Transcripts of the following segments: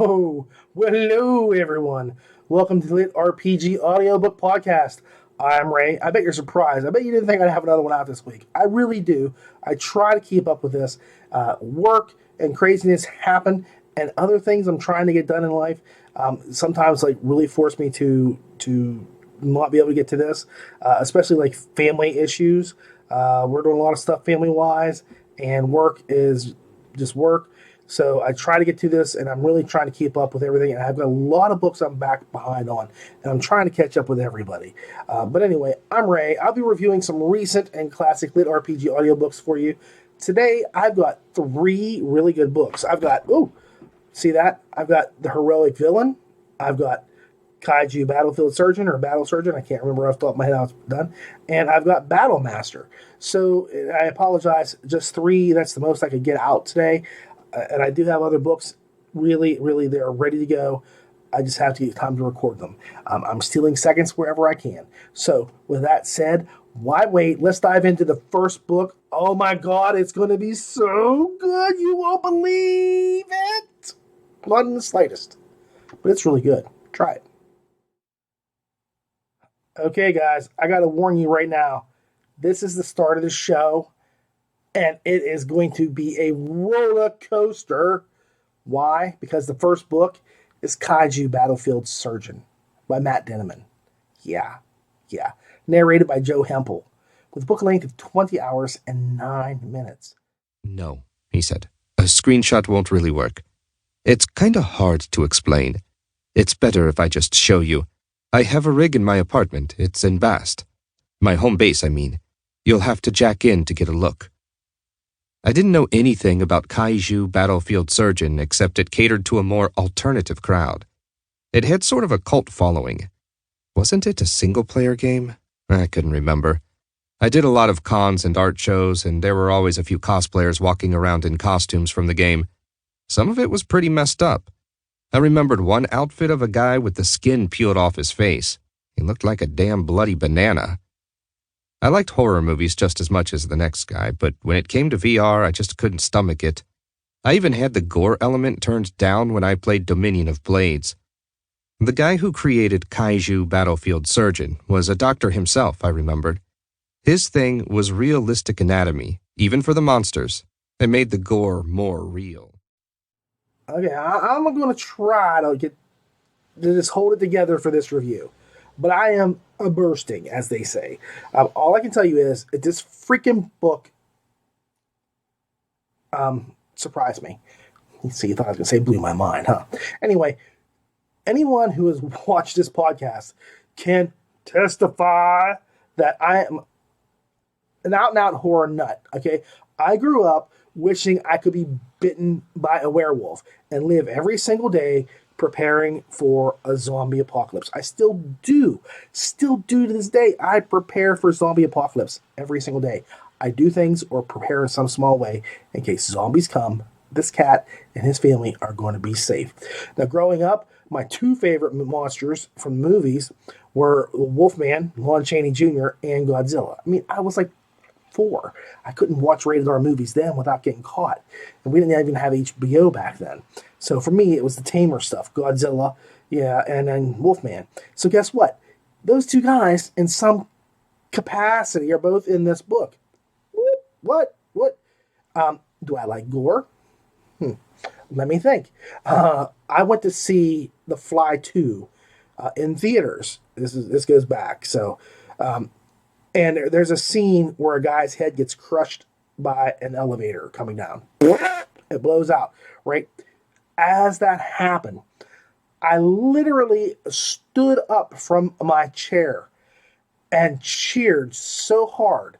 Oh, well, hello everyone. Welcome to the LitRPG Audiobook Podcast. I'm Ray. I bet you're surprised. I bet you didn't think I'd have another one out this week. I really do. I try to keep up with this. Work and craziness happen, and other things I'm trying to get done in life sometimes really force me to not be able to get to this, especially like family issues. We're doing a lot of stuff family wise, and work is just work. So I try to get to this, and I'm really trying to keep up with everything. And I've got a lot of books I'm back behind on, and I'm trying to catch up with everybody. But anyway, I'm Ray. I'll be reviewing some recent and classic LitRPG audiobooks for you. Today, I've got 3 really good books. I've got, see that? I've got The Heroic Villain. I've got Kaiju Battlefield Surgeon or Battle Surgeon. I can't remember off the top of my head how it's done. And I've got Battle Master. So I apologize. Just 3. That's the most I could get out today. And I do have other books really, they're ready to go. I just have to get time to record them. I'm stealing seconds wherever I can. So with that said, why wait? Let's dive into the first book. Oh my God, it's going to be so good. You won't believe it. Not in the slightest. But it's really good. Try it. Okay, guys, I got to warn you right now. This is the start of the show. And it is going to be a roller coaster. Why? Because the first book is Kaiju Battlefield Surgeon by Matt Denneman. Yeah. Narrated by Joe Hempel, with a book length of 20 hours and 9 minutes. No, he said. A screenshot won't really work. It's kinda hard to explain. It's better if I just show you. I have a rig in my apartment. It's in Bast. My home base, I mean. You'll have to jack in to get a look. I didn't know anything about Kaiju Battlefield Surgeon except it catered to a more alternative crowd. It had sort of a cult following. Wasn't it a single-player game? I couldn't remember. I did a lot of cons and art shows, and there were always a few cosplayers walking around in costumes from the game. Some of it was pretty messed up. I remembered one outfit of a guy with the skin peeled off his face. He looked like a damn bloody banana. I liked horror movies just as much as the next guy, but when it came to VR, I just couldn't stomach it. I even had the gore element turned down when I played Dominion of Blades. The guy who created Kaiju Battlefield Surgeon was a doctor himself, I remembered. His thing was realistic anatomy, even for the monsters. It made the gore more real. Okay, I'm going to try to just hold it together for this review. But I am bursting, as they say. All I can tell you is that this freaking book surprised me. You see, you thought I was going to say blew my mind, huh? Anyway, anyone who has watched this podcast can testify that I am an out-and-out horror nut, okay? I grew up wishing I could be bitten by a werewolf and live every single day preparing for a zombie apocalypse. I still do to this day. I prepare for zombie apocalypse every single day. I do things or prepare in some small way in case zombies come. This cat and his family are going to be safe. Now, growing up, my 2 favorite monsters from the movies were Wolfman, Lon Chaney Jr., and Godzilla. I mean, I was like 4. I couldn't watch rated R movies then without getting caught. And we didn't even have HBO back then. So for me, it was the tamer stuff, Godzilla, and then Wolfman. So guess what? Those 2 guys, in some capacity, are both in this book. What? Do I like gore? Let me think. I went to see The Fly 2 in theaters. This goes back. So, and there's a scene where a guy's head gets crushed by an elevator coming down. It blows out, right? As that happened, I literally stood up from my chair and cheered so hard.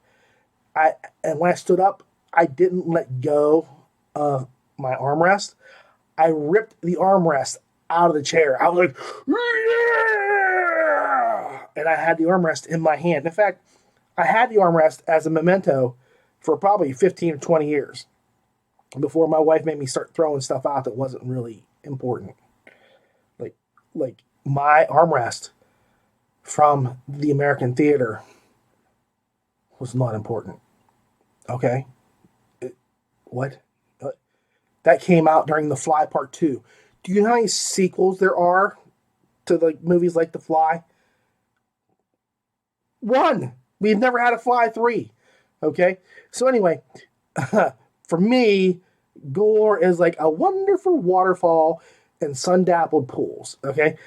And when I stood up, I didn't let go of my armrest. I ripped the armrest out of the chair. I was like, yeah! And I had the armrest in my hand. In fact, I had the armrest as a memento for probably 15 or 20 years before my wife made me start throwing stuff out that wasn't really important. Like my armrest from the American Theater was not important. Okay? What? That came out during The Fly Part 2. Do you know how many sequels there are to like movies like The Fly? One. We've never had a Fly 3. Okay? So anyway, for me, gore is like a wonderful waterfall and sun-dappled pools. Okay?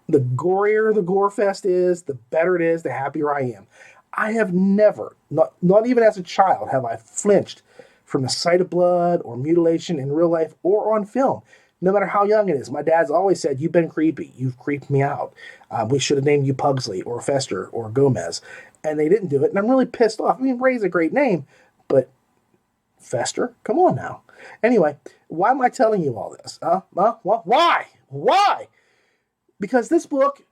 The gorier the gore fest is, the better it is, the happier I am. I have never, not even as a child, have I flinched from the sight of blood or mutilation in real life or on film, no matter how young it is. My dad's always said, "You've been creepy. You've creeped me out. We should have named you Pugsley or Fester or Gomez." And they didn't do it, and I'm really pissed off. I mean, Ray's a great name, but Fester? Come on now. Anyway, why am I telling you all this? Why? Why? Because this book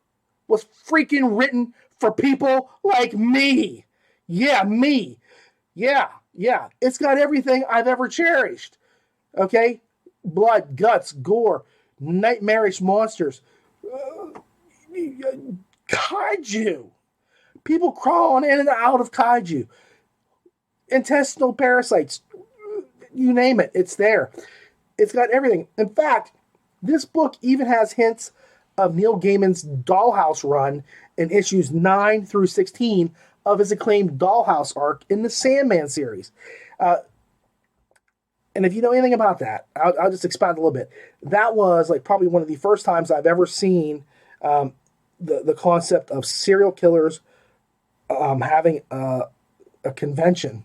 was freaking written for people like me. Yeah, me. Yeah. It's got everything I've ever cherished. Okay? Blood, guts, gore, nightmarish monsters, kaiju. People crawling in and out of kaiju. Intestinal parasites. You name it. It's there. It's got everything. In fact, this book even has hints of Neil Gaiman's Dollhouse run in issues 9 through 16 of his acclaimed Dollhouse arc in the Sandman series. And if you know anything about that, I'll just expound a little bit. That was like probably one of the first times I've ever seen the concept of serial killers having a convention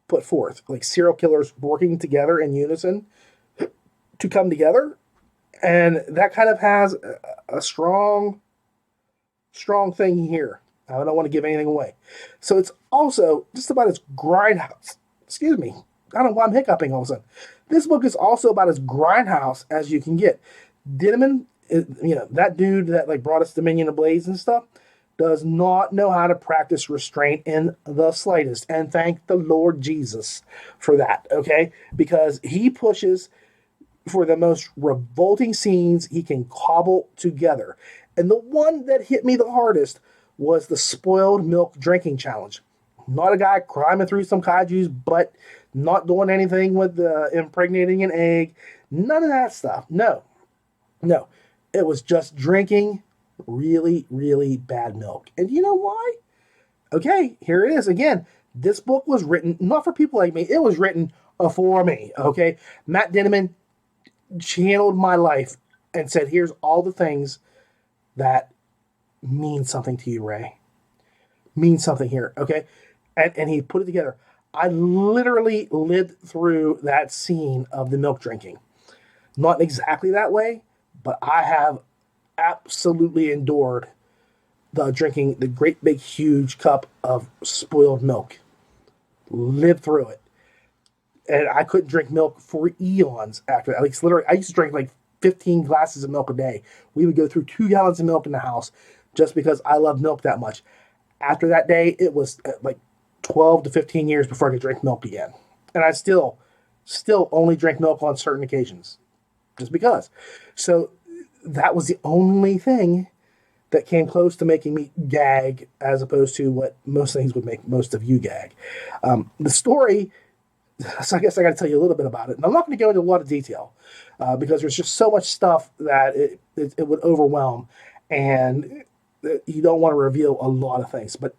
put forth. Like serial killers working together in unison to come together. And that kind of has a strong thing here. I don't want to give anything away. So it's also just about as grindhouse. Excuse me. I don't know why I'm hiccuping all of a sudden. This book is also about as grindhouse as you can get. Dinneman, that dude that like brought us Dominion Ablaze and stuff, does not know how to practice restraint in the slightest. And thank the Lord Jesus for that, okay? Because he pushes for the most revolting scenes he can cobble together. And the one that hit me the hardest was the spoiled milk drinking challenge. Not a guy climbing through some kaiju's butt, not doing anything with impregnating an egg. None of that stuff. No. It was just drinking really, really bad milk. And you know why? Okay, here it is. Again, this book was written not for people like me. It was written for me, okay? Matt Dinneman channeled my life and said, here's all the things that mean something to you, Ray. Mean something here, okay? And he put it together. I literally lived through that scene of the milk drinking. Not exactly that way, but I have absolutely endured the drinking the great big huge cup of spoiled milk. Lived through it. And I couldn't drink milk for eons after that. Like, literally, I used to drink like 15 glasses of milk a day. We would go through 2 gallons of milk in the house just because I love milk that much. After that day, it was like 12 to 15 years before I could drink milk again. And I still only drink milk on certain occasions. Just because. So that was the only thing that came close to making me gag as opposed to what most things would make most of you gag. The story... So I guess I got to tell you a little bit about it. And I'm not going to go into a lot of detail because there's just so much stuff that it would overwhelm. And you don't want to reveal a lot of things. But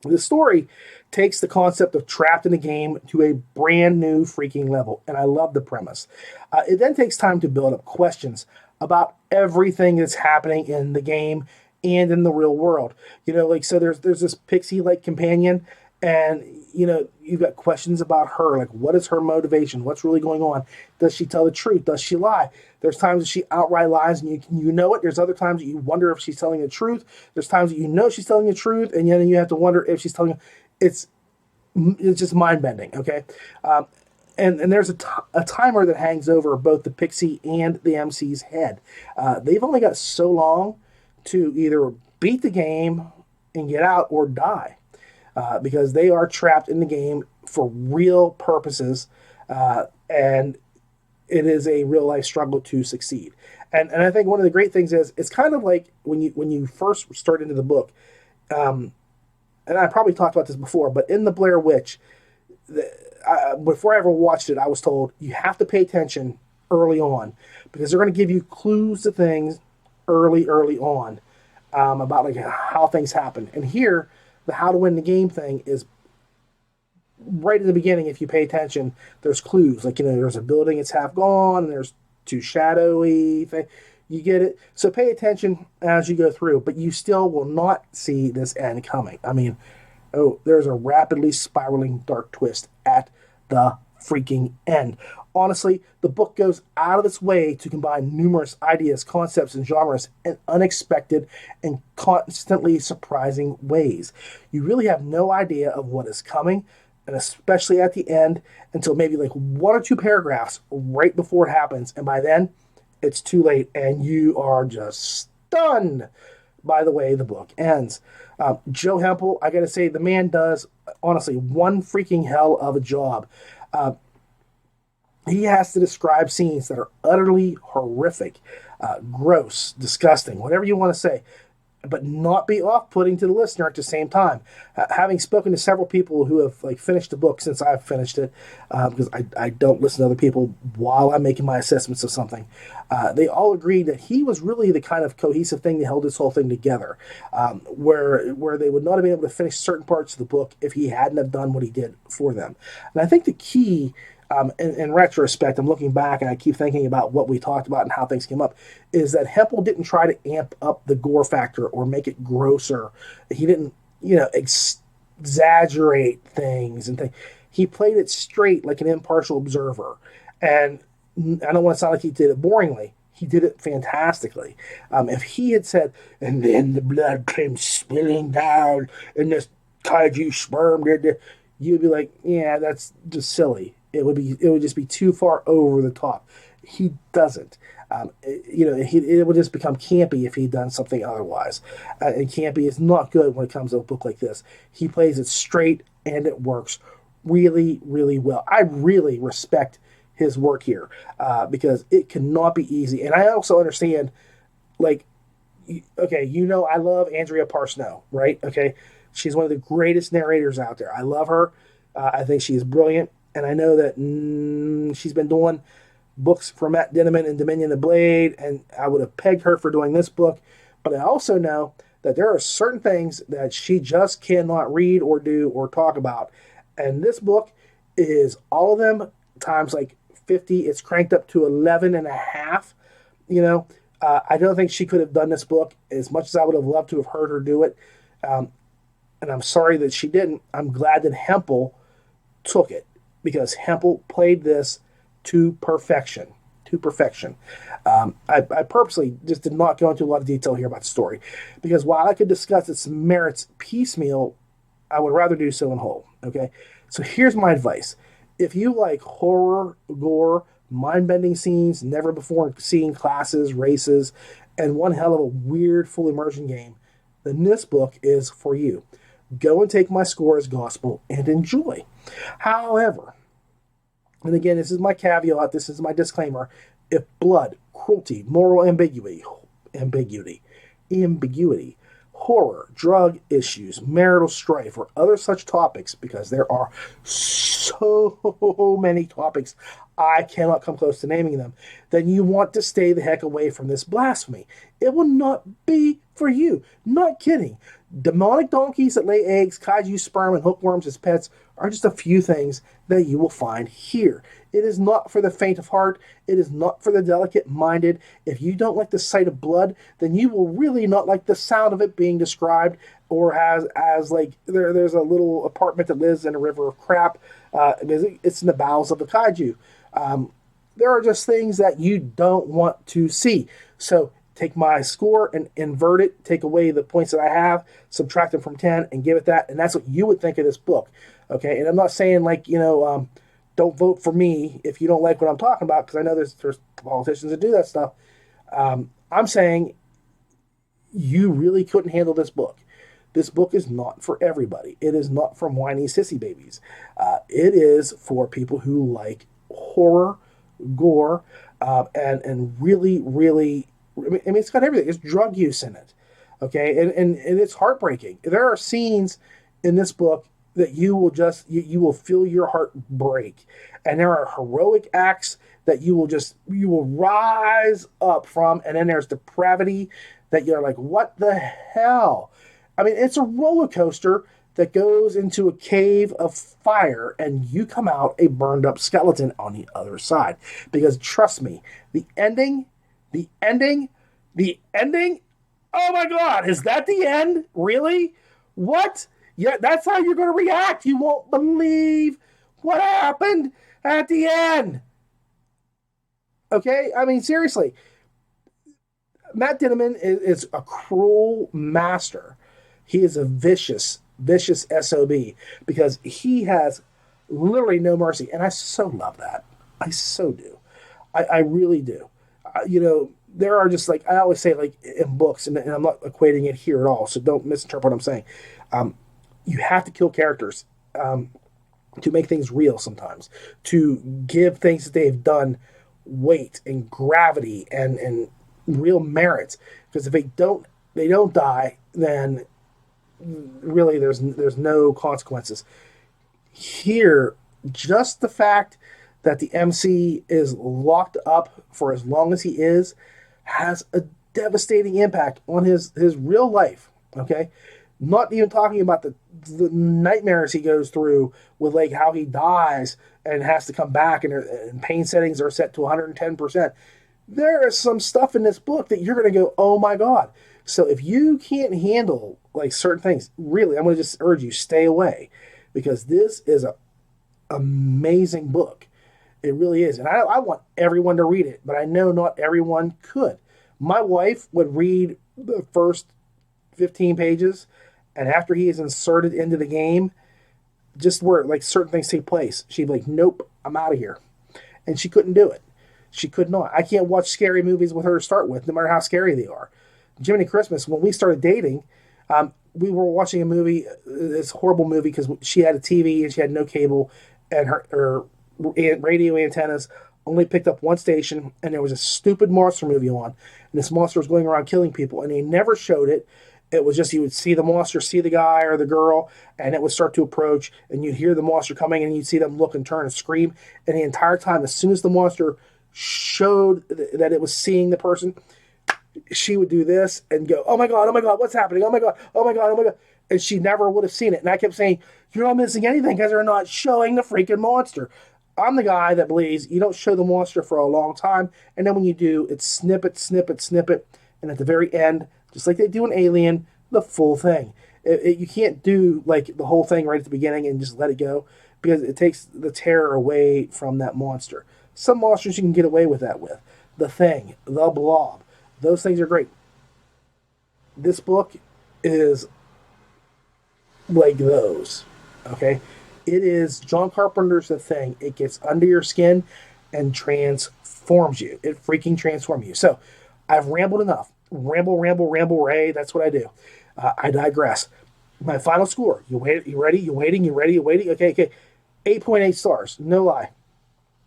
the story takes the concept of trapped in a game to a brand new freaking level. And I love the premise. It then takes time to build up questions about everything that's happening in the game and in the real world. So there's this pixie-like companion. And, you've got questions about her, like what is her motivation? What's really going on? Does she tell the truth? Does she lie? There's times that she outright lies and you know it. There's other times that you wonder if she's telling the truth. There's times that you know she's telling the truth, and then you have to wonder if she's telling. It's just mind-bending, okay? And there's a timer that hangs over both the Pixie and the MC's head. They've only got so long to either beat the game and get out or die. Because they are trapped in the game for real purposes, and it is a real life struggle to succeed. And I think one of the great things is it's kind of like when you first start into the book, and I probably talked about this before, but in the Blair Witch, before I ever watched it, I was told you have to pay attention early on, because they're going to give you clues to things early on, about like how things happen. And here, the how to win the game thing is right at the beginning. If you pay attention, there's clues. Like, there's a building, it's half gone, and there's two shadowy things. You get it? So pay attention as you go through, but you still will not see this end coming. I mean, there's a rapidly spiraling dark twist at the freaking end. Honestly, the book goes out of its way to combine numerous ideas, concepts, and genres in unexpected and constantly surprising ways. You really have no idea of what is coming, and especially at the end, until maybe like one or two paragraphs right before it happens. And by then, it's too late, and you are just stunned by the way the book ends. Joe Hempel, I gotta say, the man does, honestly, one freaking hell of a job. He has to describe scenes that are utterly horrific, gross, disgusting, whatever you want to say, but not be off-putting to the listener at the same time. Having spoken to several people who have finished the book since I've finished it, because I don't listen to other people while I'm making my assessments of something, they all agreed that he was really the kind of cohesive thing that held this whole thing together, where they would not have been able to finish certain parts of the book if he hadn't have done what he did for them. And I think the key, in retrospect, I'm looking back and I keep thinking about what we talked about and how things came up, is that Hempel didn't try to amp up the gore factor or make it grosser. He didn't, exaggerate things and things. He played it straight like an impartial observer. And I don't want to sound like he did it boringly. He did it fantastically. If he had said, and then the blood came spilling down and this kaiju sperm did this, you'd be like, yeah, that's just silly. It would just be too far over the top. He doesn't. It would just become campy if he'd done something otherwise. And campy is not good when it comes to a book like this. He plays it straight, and it works really, really well. I really respect his work here, because it cannot be easy. And I also understand, I love Andrea Parsnow, right? Okay, she's one of the greatest narrators out there. I love her. I think she's brilliant. And I know that she's been doing books for Matt Dinniman and Dominion the Blade, and I would have pegged her for doing this book. But I also know that there are certain things that she just cannot read or do or talk about. And this book is all of them times like 50. It's cranked up to 11 and a half. I don't think she could have done this book as much as I would have loved to have heard her do it. And I'm sorry that she didn't. I'm glad that Hempel took it, because Hempel played this to perfection. I purposely just did not go into a lot of detail here about the story, because while I could discuss its merits piecemeal, I would rather do so in whole. Okay, so here's my advice. If you like horror, gore, mind-bending scenes, never before seen classes, races, and one hell of a weird full immersion game, then this book is for you. Go and take my score as gospel and enjoy. However, and again, this is my caveat, this is my disclaimer, if blood, cruelty, moral ambiguity, horror, drug issues, marital strife, or other such topics, because there are so many topics, I cannot come close to naming them, then you want to stay the heck away from this blasphemy. It will not be for you. Not kidding. Demonic donkeys that lay eggs, kaiju sperm, and hookworms as pets are just a few things that you will find here. It is not for the faint of heart. It is not for the delicate-minded. If you don't like the sight of blood, then you will really not like the sound of it being described, or as like there's a little apartment that lives in a river of crap. It's in the bowels of the kaiju. There are just things that you don't want to see. So take my score and invert it, take away the points that I have, subtract them from 10, and give it that. And that's what you would think of this book. Okay, and I'm not saying don't vote for me if you don't like what I'm talking about, because I know there's politicians that do that stuff. I'm saying you really couldn't handle this book. This book is not for everybody. It is not for whiny sissy babies. It is for people who like horror, gore, and really, really, I mean, it's got everything. It's drug use in it, okay? And it's heartbreaking. There are scenes in this book that you will feel your heart break. And there are heroic acts that you will rise up from, and then there's depravity that you're like, what the hell? I mean, it's a roller coaster that goes into a cave of fire, and you come out a burned up skeleton on the other side. Because trust me, the ending, oh my God, is that the end? Really? What? Yeah, that's how you're going to react. You won't believe what happened at the end. Okay? I mean, seriously. Matt Dinniman is a cruel master. He is a vicious SOB because he has literally no mercy. And I so love that. I so do. I really do. There are just like, I always say, like in books, and I'm not equating it here at all, so don't misinterpret what I'm saying. You have to kill characters to make things real sometimes, to give things that they've done weight and gravity and real merit. Because if they don't die, then really there's no consequences. Here, just the fact that the MC is locked up for as long as he is has a devastating impact on his real life, okay? Not even talking about the nightmares he goes through with like how he dies and has to come back and pain settings are set to 110%. There is some stuff in this book that you're going to go, oh my God. So if you can't handle like certain things, really, I'm going to just urge you, stay away, because this is an amazing book. It really is. And I want everyone to read it, but I know not everyone could. My wife would read the first 15 pages, and after he is inserted into the game, just where like certain things take place, she'd be like, nope, I'm out of here. And she couldn't do it. She could not. I can't watch scary movies with her to start with, no matter how scary they are. Jiminy Christmas, when we started dating, we were watching a movie, this horrible movie, because she had a TV and she had no cable, and her radio antennas only picked up one station, and there was a stupid monster movie on, and this monster was going around killing people, and they never showed it. It was just, you would see the monster, see the guy or the girl, and it would start to approach, and you'd hear the monster coming, and you'd see them look and turn and scream, and the entire time, as soon as the monster showed that it was seeing the person, she would do this and go, oh my God, what's happening? Oh my God. And she never would have seen it. And I kept saying, you're not missing anything because they're not showing the freaking monster. I'm the guy that believes you don't show the monster for a long time, and then when you do, it's snippet, and at the very end, just like they do in Alien, the full thing. You can't do like the whole thing right at the beginning and just let it go, because it takes the terror away from that monster. Some monsters you can get away with that with. The Thing, The Blob, those things are great. This book is like those, okay? It is John Carpenter's The Thing. It gets under your skin and transforms you. It freaking transforms you. So, I've rambled enough. Ramble, Ray. That's what I do. I digress. My final score. You ready? You waiting? Okay. 8.8 stars. No lie.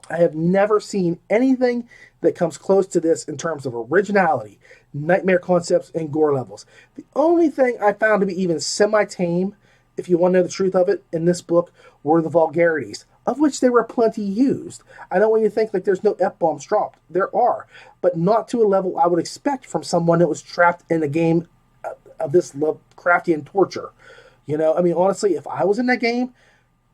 I have never seen anything that comes close to this in terms of originality, nightmare concepts, and gore levels. The only thing I found to be even semi-tame, if you want to know the truth of it, in this book were the vulgarities, of which there were plenty used. I don't want you to think like there's no F-bombs dropped. There are, but not to a level I would expect from someone that was trapped in a game of this Lovecraftian torture. I mean, honestly, if I was in that game,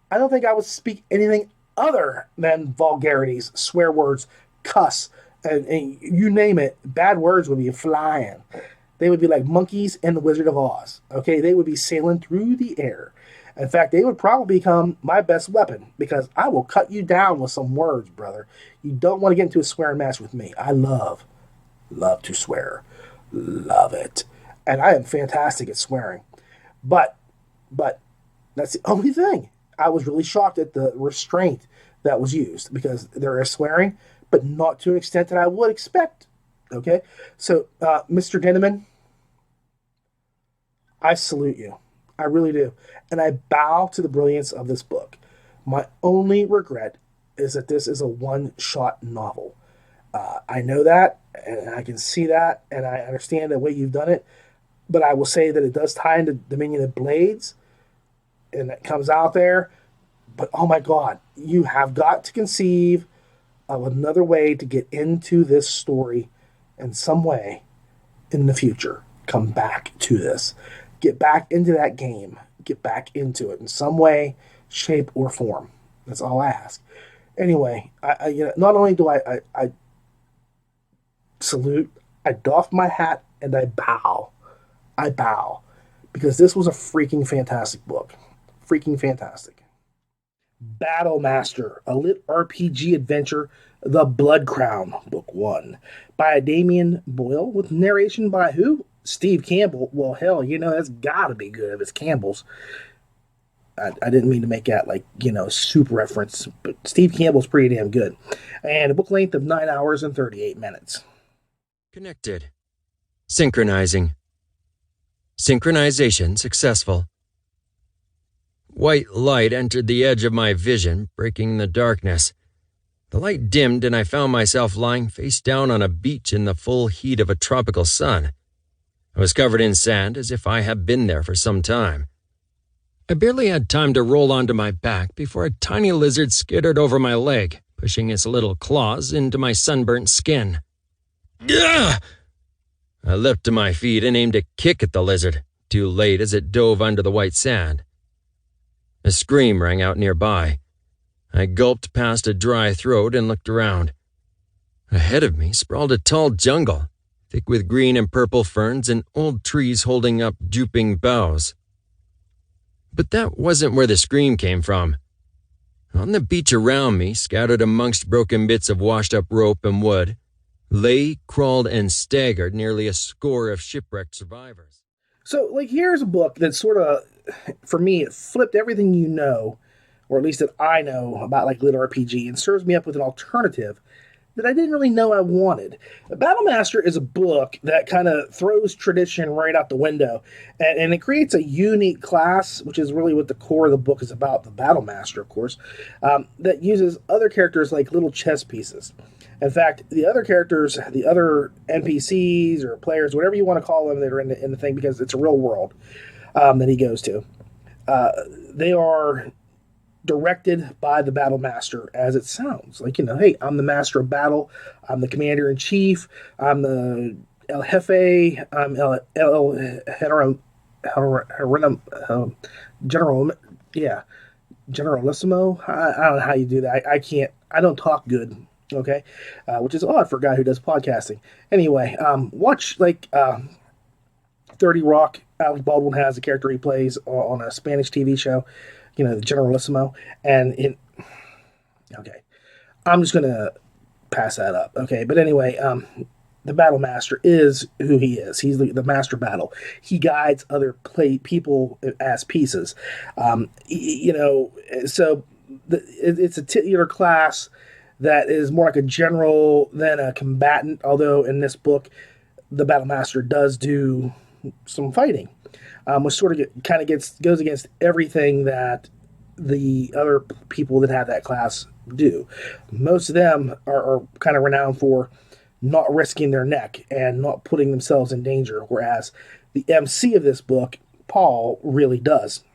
I don't think I would speak anything other than vulgarities, swear words, cuss, and you name it. Bad words would be flying. They would be like monkeys in the Wizard of Oz. Okay, they would be sailing through the air. In fact, they would probably become my best weapon, because I will cut you down with some words, brother. You don't want to get into a swearing match with me. I love to swear. Love it. And I am fantastic at swearing. But that's the only thing. I was really shocked at the restraint that was used, because there is swearing, but not to an extent that I would expect. Okay? So, Mr. Dinniman, I salute you. I really do. And I bow to the brilliance of this book. My only regret is that this is a one-shot novel. I know that, and I can see that, and I understand the way you've done it, but I will say that it does tie into Dominion of Blades, and it comes out there. But, oh my God, you have got to conceive of another way to get into this story in some way in the future. Come back to this. Get back into that game. Get back into it in some way, shape, or form. That's all I ask. Anyway, not only do I salute, I doff my hat and I bow. I bow. Because this was a freaking fantastic book. Freaking fantastic. Battle Master, a LitRPG adventure, The Blood Crown, Book 1, by Damien Boyle, with narration by who? Steve Campbell. Well, hell, that's gotta be good if it's Campbell's. I didn't mean to make that super reference, but Steve Campbell's pretty damn good. And a book length of 9 hours and 38 minutes. Connected. Synchronizing. Synchronization successful. White light entered the edge of my vision, breaking the darkness. The light dimmed and I found myself lying face down on a beach in the full heat of a tropical sun. I was covered in sand as if I had been there for some time. I barely had time to roll onto my back before a tiny lizard skittered over my leg, pushing its little claws into my sunburnt skin. Gah! I leapt to my feet and aimed a kick at the lizard, too late as it dove under the white sand. A scream rang out nearby. I gulped past a dry throat and looked around. Ahead of me sprawled a tall jungle, thick with green and purple ferns and old trees holding up drooping boughs. But that wasn't where the scream came from. On the beach around me, scattered amongst broken bits of washed-up rope and wood, lay, crawled, and staggered nearly a score of shipwrecked survivors. So, here's a book that sort of, for me, it flipped everything you know, or at least that I know about, LitRPG, and serves me up with an alternative that I didn't really know I wanted. Battle Master is a book that kind of throws tradition right out the window, and it creates a unique class, which is really what the core of the book is about, the Battle Master, of course, that uses other characters like little chess pieces. In fact, the other characters, the other NPCs or players, whatever you want to call them that are in the thing, because it's a real world that he goes to, they are directed by the Battle Master, as it sounds. Hey, I'm the Master of Battle, I'm the Commander-in-Chief, I'm the El Jefe, I'm Generalissimo. I don't know how you do that. I don't talk good, okay? Which is odd for a guy who does podcasting. Anyway, watch, 30 Rock. Alex Baldwin has a character he plays on a Spanish TV show, the Generalissimo, okay, I'm just going to pass that up, okay, but anyway, the Battle Master is who he is. He's the Master Battle. He guides other people as pieces, so it's a titular class that is more like a general than a combatant, although in this book, the Battle Master does do some fighting. Which sort of goes against everything that the other people that have that class do. Most of them are kind of renowned for not risking their neck and not putting themselves in danger, whereas the MC of this book, Paul, really does.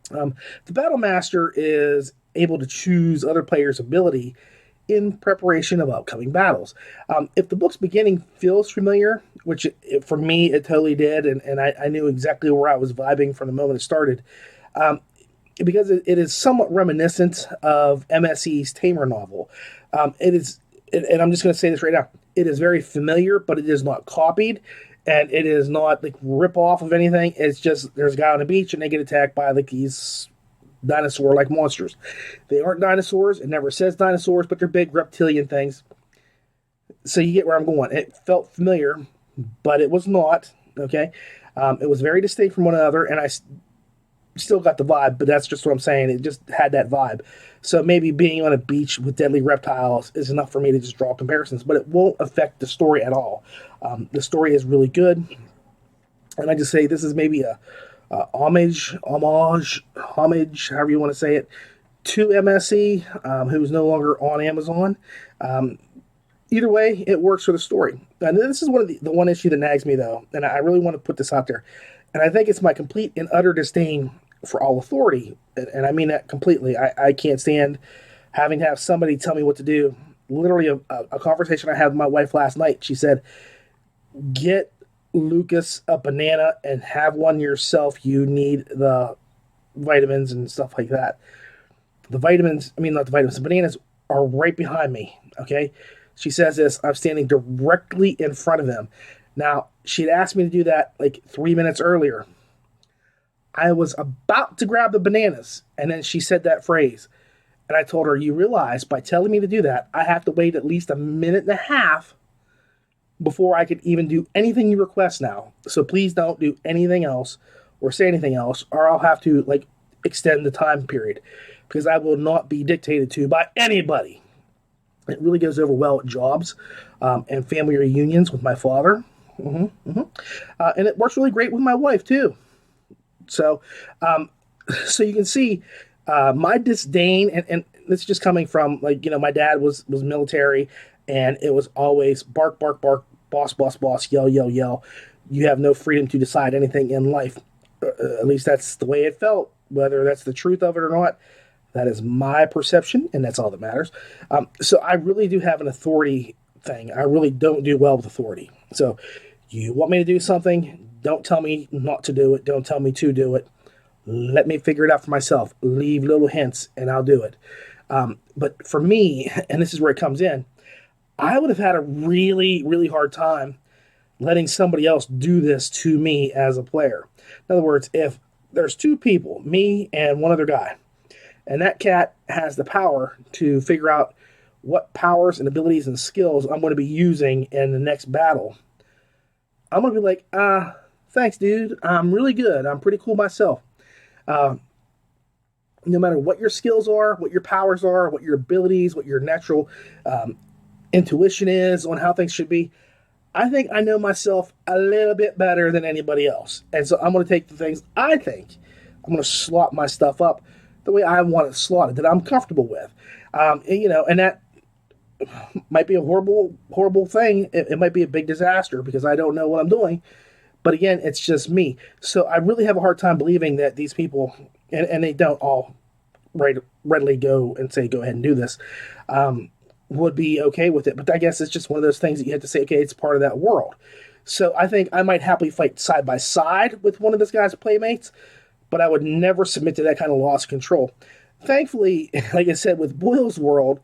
The Battle Master is able to choose other players' ability in preparation of upcoming battles. If the book's beginning feels familiar, which for me it totally did, and I knew exactly where I was vibing from the moment it started, because it is somewhat reminiscent of MSE's Tamer novel. It is, and I'm just going to say this right now, it is very familiar, but it is not copied, and it is not rip off of anything. It's just there's a guy on the beach and they get attacked by these dinosaur-like monsters. They aren't dinosaurs. It never says dinosaurs, but they're big reptilian things. So you get where I'm going. It felt familiar, but it was not, okay? It was very distinct from one another, and I still got the vibe, but that's just what I'm saying. It just had that vibe. So maybe being on a beach with deadly reptiles is enough for me to just draw comparisons, but it won't affect the story at all. The story is really good, and I just say this is maybe a homage, however you want to say it, to MSE, who's no longer on Amazon. Either way, it works for the story. And this is the one issue that nags me, though, and I really want to put this out there. And I think it's my complete and utter disdain for all authority, and I mean that completely. I can't stand having to have somebody tell me what to do literally a conversation I had with my wife last night. She said, get Lucas a banana and have one yourself. You need the vitamins and stuff like that. The vitamins, I mean, not the vitamins, the bananas are right behind me, okay? She says this, I'm standing directly in front of him. Now, she'd asked me to do that like 3 minutes earlier. I was about to grab the bananas, and then she said that phrase. And I told her, you realize by telling me to do that, I have to wait at least a minute and a half before I could even do anything you request now. So please don't do anything else or say anything else, or I'll have to like extend the time period, because I will not be dictated to by anybody. It really goes over well at jobs and family reunions with my father. And it works really great with my wife too. So you can see my disdain, and this is just coming from, like, you know, my dad was military, and it was always bark, bark, bark, boss, boss, boss, yell, yell, yell. You have no freedom to decide anything in life. At least that's the way it felt. Whether that's the truth of it or not, that is my perception, and that's all that matters. So I really do have an authority thing. I really don't do well with authority. So you want me to do something, don't tell me not to do it. Don't tell me to do it. Let me figure it out for myself. Leave little hints, and I'll do it. But for me, and this is where it comes in, I would have had a really, really hard time letting somebody else do this to me as a player. In other words, if there's two people, me and one other guy, and that cat has the power to figure out what powers and abilities and skills I'm going to be using in the next battle, I'm going to be like, thanks, dude. I'm really good. I'm pretty cool myself. No matter what your skills are, what your powers are, what your abilities, what your natural intuition is on how things should be, I think I know myself a little bit better than anybody else. And so I'm going to take the things I think, I'm going to slot my stuff up the way I want it slotted, that I'm comfortable with. And that might be a horrible, horrible thing. It might be a big disaster because I don't know what I'm doing. But again, it's just me. So I really have a hard time believing that these people, and they don't all readily go and say, go ahead and do this, would be okay with it. But I guess it's just one of those things that you have to say, okay, it's part of that world. So I think I might happily fight side by side with one of this guy's playmates, but I would never submit to that kind of loss of control. Thankfully, like I said, with Boyle's world,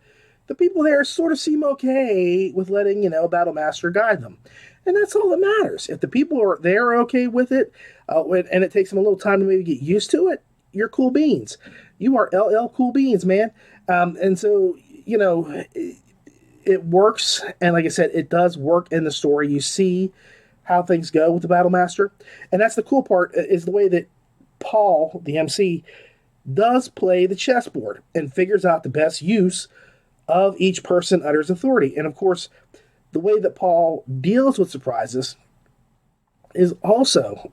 the people there sort of seem okay with letting, a battle master guide them. And that's all that matters. If the people are there okay with it, and it takes them a little time to maybe get used to it, you're cool beans. You are LL cool beans, man. And so, it works. And like I said, it does work in the story. You see how things go with the battle master. And that's the cool part, is the way that Paul, the MC, does play the chessboard and figures out the best use of each person under his authority. And of course, the way that Paul deals with surprises is also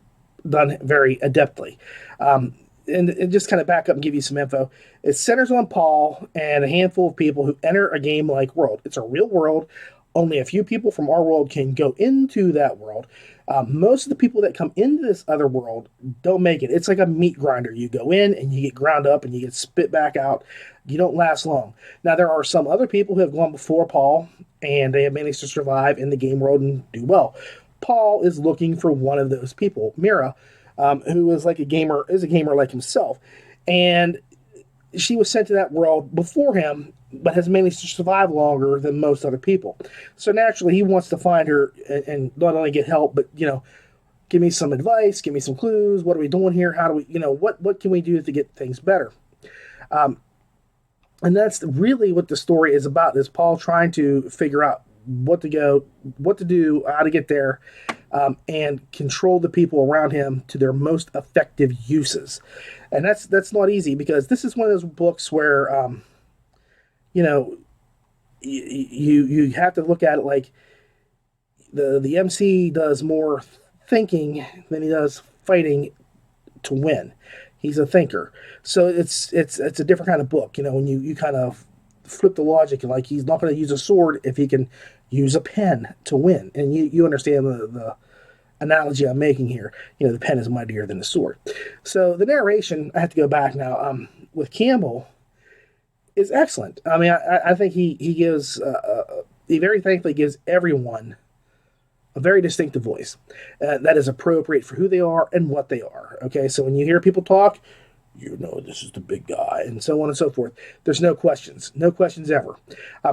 done very adeptly. And just kind of back up and give you some info. It centers on Paul and a handful of people who enter a game-like world. It's a real world. Only a few people from our world can go into that world. Most of the people that come into this other world don't make it. It's like a meat grinder. You go in and you get ground up and you get spit back out. You don't last long. Now, there are some other people who have gone before Paul, and they have managed to survive in the game world and do well. Paul is looking for one of those people, Mira, who is a gamer like himself. And she was sent to that world before him, but has managed to survive longer than most other people. So naturally, he wants to find her and not only get help, but, give me some advice, give me some clues. What are we doing here? How do we, what can we do to get things better? And that's really what the story is about, is Paul trying to figure out what to do, how to get there, and control the people around him to their most effective uses. And that's not easy, because this is one of those books where, you have to look at it like the MC does more thinking than he does fighting to win. He's a thinker. So it's a different kind of book, when you kind of flip the logic, and like, he's not going to use a sword if he can use a pen to win. And you understand the analogy I'm making here. The pen is mightier than the sword. So the narration, I have to go back now, with Campbell, is excellent. I mean, I think he gives, he very thankfully gives everyone a very distinctive voice that is appropriate for who they are and what they are. Okay, so when you hear people talk, you know this is the big guy, and so on and so forth. There's no questions ever.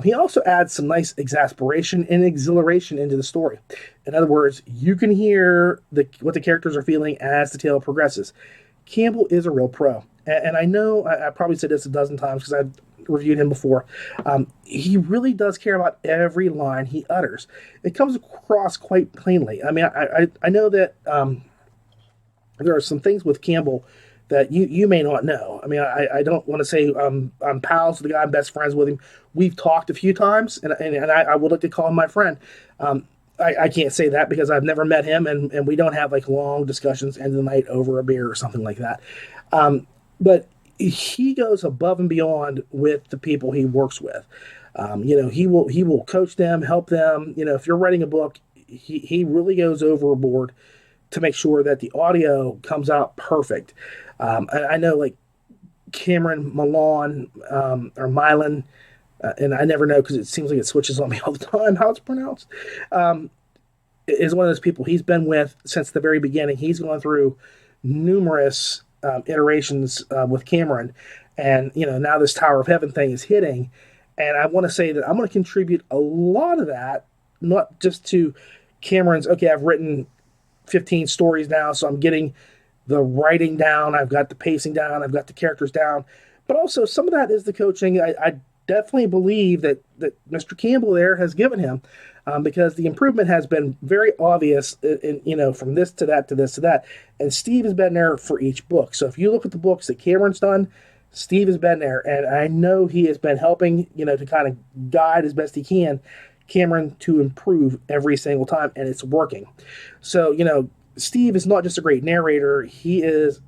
He also adds some nice exasperation and exhilaration into the story. In other words, you can hear what the characters are feeling as the tale progresses. Campbell is a real pro, and I know I probably said this a dozen times because I've reviewed him before. He really does care about every line he utters. It comes across quite plainly. I mean, I know that there are some things with Campbell that you may not know. I mean, I don't want to say I'm pals with the guy, I'm best friends with him. We've talked a few times, and I would like to call him my friend. I can't say that because I've never met him, and we don't have like long discussions end of the night over a beer or something like that. But he goes above and beyond with the people he works with. He will coach them, help them. If you're writing a book, he really goes overboard to make sure that the audio comes out perfect. I know like Cameron Milan or Milan, and I never know because it seems like it switches on me all the time how it's pronounced, is one of those people he's been with since the very beginning. He's gone through numerous iterations with Cameron, and now this Tower of Heaven thing is hitting, and I want to say that I'm going to contribute a lot of that, not just to Cameron's, okay, I've written 15 stories now, so I'm getting the writing down, I've got the pacing down, I've got the characters down, but also some of that is the coaching. I definitely believe that Mr. Campbell there has given him, because the improvement has been very obvious in from this to that to this to that, and Steve has been there for each book. So if you look at the books that Cameron's done, Steve has been there, and I know he has been helping to kind of guide as best he can Cameron to improve every single time, and it's working. So Steve is not just a great narrator, he is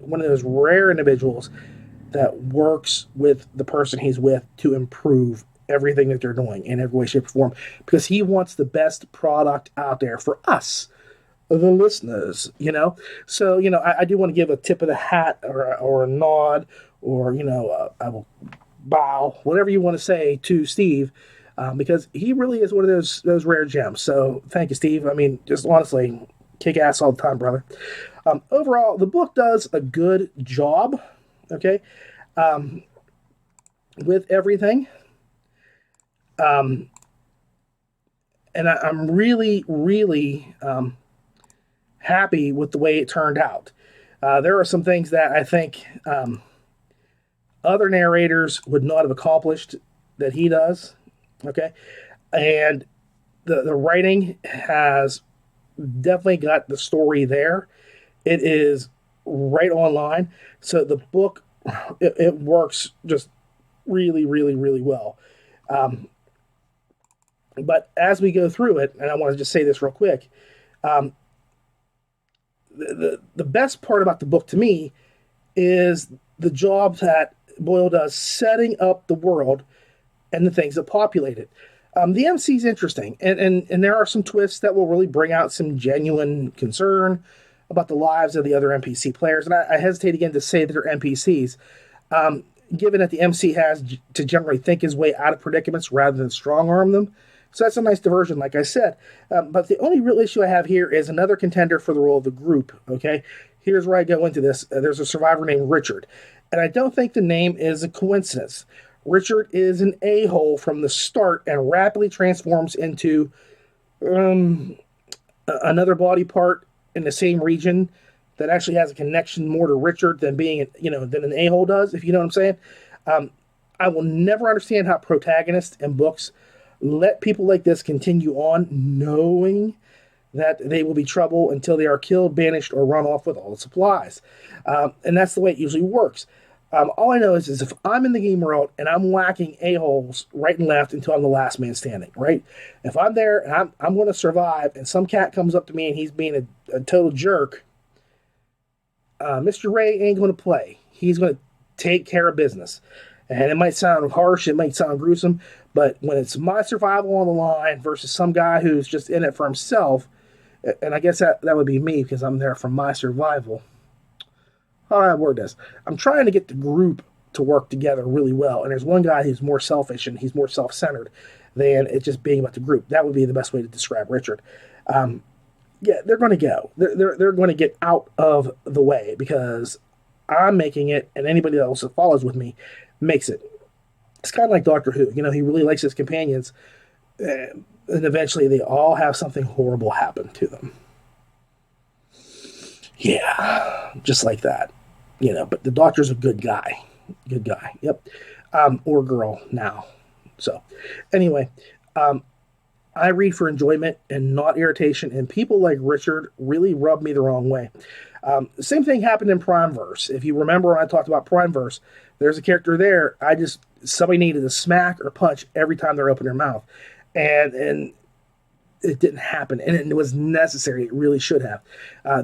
one of those rare individuals that works with the person he's with to improve everything that they're doing in every way, shape, or form, because he wants the best product out there for us, the listeners, So, I do want to give a tip of the hat or a nod or, I will bow, whatever you want to say to Steve, because he really is one of those rare gems. So thank you, Steve. I mean, just honestly, kick ass all the time, brother. Overall, the book does a good job, okay, with everything. And I'm really, really happy with the way it turned out. There are some things that I think other narrators would not have accomplished that he does, okay? And the writing has definitely got the story there. It is right online. So the book, it works just really, really, really well. But as we go through it, and I want to just say this real quick, the best part about the book to me is the job that Boyle does setting up the world and the things that populate it. The MC is interesting, and there are some twists that will really bring out some genuine concern about the lives of the other NPC players. And I hesitate again to say that they're NPCs, given that the MC has to generally think his way out of predicaments rather than strong-arm them. So that's a nice diversion, like I said. But the only real issue I have here is another contender for the role of the group, okay? Here's where I go into this. There's a survivor named Richard, and I don't think the name is a coincidence. Richard is an a-hole from the start and rapidly transforms into another body part in the same region that actually has a connection more to Richard than being, than an a-hole does, if you know what I'm saying. I will never understand how protagonists in books let people like this continue on knowing that they will be trouble until they are killed, banished, or run off with all the supplies. And that's the way it usually works. All I know is if I'm in the game world and I'm whacking a-holes right and left until I'm the last man standing, right? If I'm there and I'm going to survive and some cat comes up to me and he's being a total jerk, Mr. Ray ain't going to play. He's going to take care of business. And it might sound harsh, it might sound gruesome, but when it's my survival on the line versus some guy who's just in it for himself, and I guess that would be me because I'm there for my survival. All right, word this. I'm trying to get the group to work together really well. And there's one guy who's more selfish and he's more self-centered than it just being about the group. That would be the best way to describe Richard. Yeah, they're going to go. They're going to get out of the way because I'm making it, and anybody else that follows with me makes it. It's kind of like Doctor Who. He really likes his companions, and eventually they all have something horrible happen to them. Yeah, just like that. But the Doctor's a good guy. Good guy. Yep. Or girl now. So, anyway, I read for enjoyment and not irritation, and people like Richard really rub me the wrong way. The same thing happened in Primeverse. If you remember when I talked about Primeverse, there's a character there. Somebody needed to smack or punch every time they opened their mouth, and it didn't happen, and it was necessary. It really should have.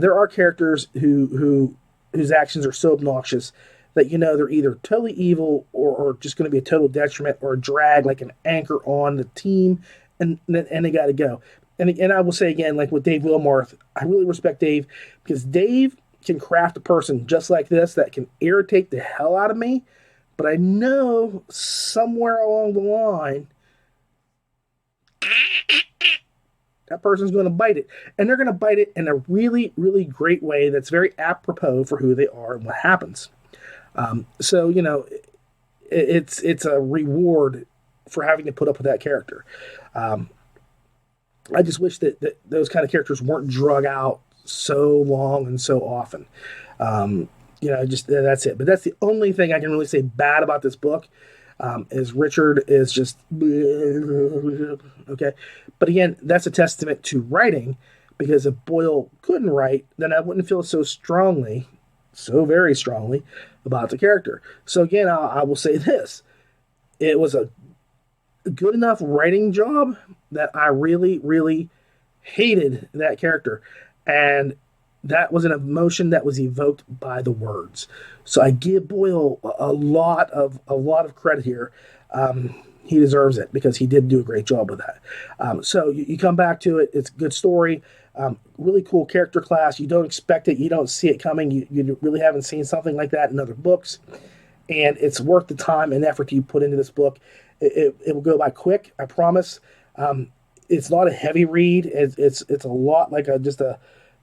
There are characters whose actions are so obnoxious that they're either totally evil or just going to be a total detriment or a drag, like an anchor on the team. And they got to go. And I will say again, like with Dave Wilmarth, I really respect Dave because Dave can craft a person just like this that can irritate the hell out of me. But I know somewhere along the line, that person's going to bite it. And they're going to bite it in a really, really great way that's very apropos for who they are and what happens. So, it's a reward for having to put up with that character. I just wish that those kind of characters weren't drug out so long and so often. That's it. But that's the only thing I can really say bad about this book, is Richard is just okay. But again, that's a testament to writing, because if Boyle couldn't write, then I wouldn't feel so very strongly about the character. So again, I will say this. It was a good enough writing job that I really, really hated that character. And that was an emotion that was evoked by the words. So I give Boyle a lot of credit here. He deserves it because he did do a great job with that. So you come back to it. It's a good story. Really cool character class. You don't expect it. You don't see it coming. You really haven't seen something like that in other books. And it's worth the time and effort you put into this book. It will go by quick, I promise. It's not a heavy read. It's a lot like just a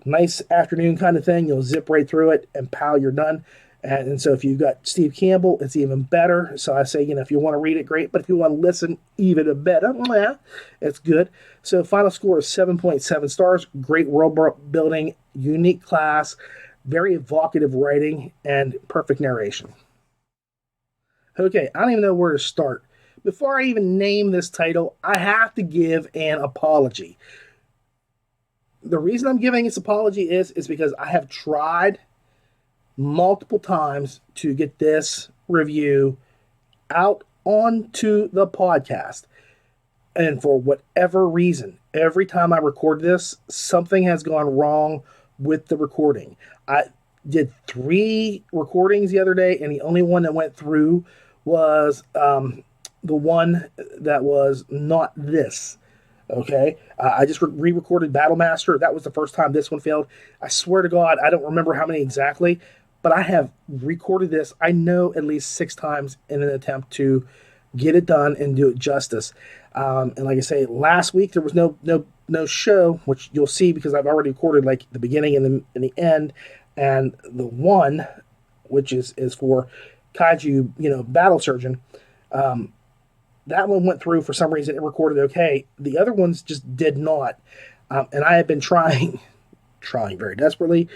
nice afternoon kind of thing. You'll zip right through it, and pow, you're done. And so if you've got Steve Campbell, it's even better. So I say, if you want to read it, great. But if you want to listen, even better. It's good. So final score is 7.7 stars. Great world building, unique class, very evocative writing, and perfect narration. Okay, I don't even know where to start. Before I even name this title, I have to give an apology. The reason I'm giving this apology is because I have tried multiple times to get this review out onto the podcast. And for whatever reason, every time I record this, something has gone wrong with the recording. I did 3 recordings the other day, and the only one that went through was the one that was not this. Okay, I just re-recorded Battlemaster. That was the first time this one failed. I swear to God, I don't remember how many exactly, but I have recorded this, I know, at least 6 times in an attempt to get it done and do it justice. And like I say, last week there was no show, which you'll see because I've already recorded like the beginning and the end, and the one, which is for Kaiju, Battle Surgeon. That one went through for some reason. It recorded okay. The other ones just did not. And I have been trying very desperately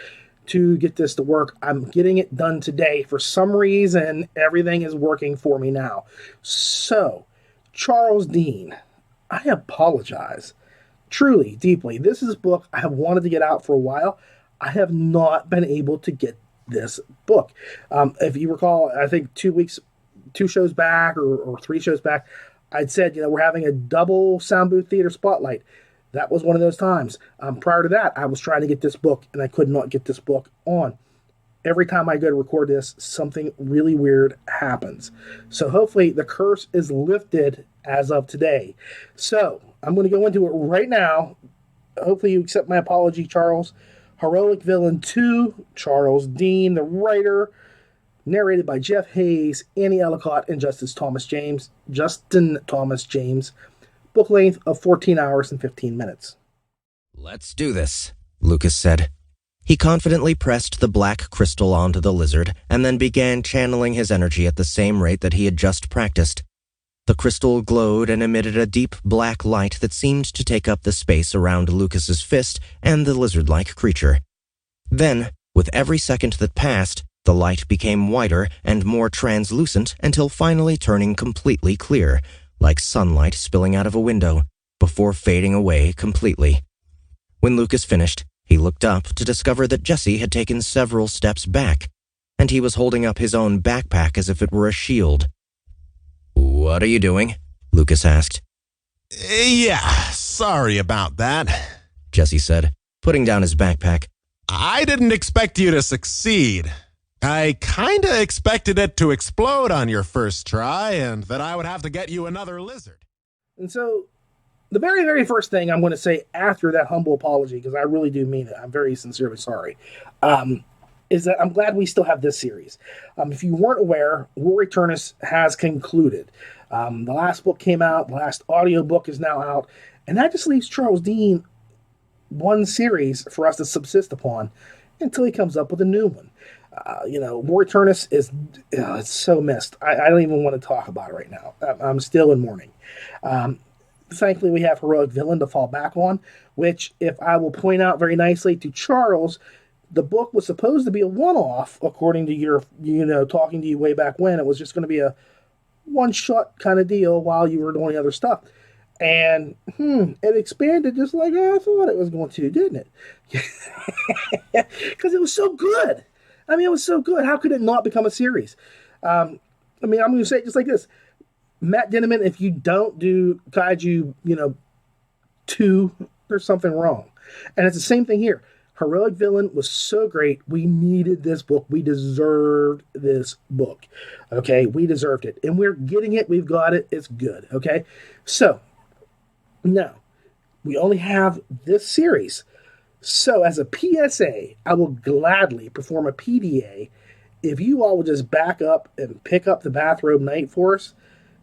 to get this to work. I'm getting it done today. For some reason, everything is working for me now. So, Charles Dean, I apologize. Truly, deeply. This is a book I have wanted to get out for a while. I have not been able to get this book. If you recall, I think 2 shows back or 3 shows back, I'd said, we're having a double sound booth theater spotlight. That was one of those times. Prior to that, I was trying to get this book, and I could not get this book on. Every time I go to record this, something really weird happens. So hopefully the curse is lifted as of today. So I'm going to go into it right now. Hopefully you accept my apology, Charles. Heroic Villain 2, Charles Dean, the writer. narrated by Jeff Hayes, Annie Ellicott, and Justin Thomas James. Book length of 14 hours and 15 minutes. "Let's do this," Lucas said. He confidently pressed the black crystal onto the lizard and then began channeling his energy at the same rate that he had just practiced. The crystal glowed and emitted a deep black light that seemed to take up the space around Lucas's fist and the lizard-like creature. Then, with every second that passed, the light became whiter and more translucent until finally turning completely clear, like sunlight spilling out of a window, before fading away completely. When Lucas finished, he looked up to discover that Jesse had taken several steps back, and he was holding up his own backpack as if it were a shield. "What are you doing?" Lucas asked. Yeah, sorry about that," Jesse said, putting down his backpack. "I didn't expect you to succeed. I kinda expected it to explode on your first try and that I would have to get you another lizard." And so, the very, very first thing I'm going to say after that humble apology, because I really do mean it, I'm very sincerely sorry, is that I'm glad we still have this series. If you weren't aware, War Eternus has concluded. The last book came out, the last audiobook is now out, and that just leaves Charles Dean one series for us to subsist upon until he comes up with a new one. War Eternus is it's so missed. I don't even want to talk about it right now. I'm still in mourning. Thankfully, we have Heroic Villain to fall back on, which, if I will point out very nicely to Charles, the book was supposed to be a one-off, according to your, talking to you way back when. It was just going to be a one-shot kind of deal while you were doing other stuff. And, it expanded just like I thought it was going to, didn't it? Because it was so good. I mean, it was so good. How could it not become a series? I'm going to say it just like this. Matt Dinneman, if you don't do Kaiju, 2, there's something wrong. And it's the same thing here. Heroic Villain was so great. We needed this book. We deserved this book. Okay? We deserved it. And we're getting it. We've got it. It's good. Okay? So, now, we only have this series. So, as a PSA, I will gladly perform a PDA if you all will just back up and pick up the Bathrobe Knight for us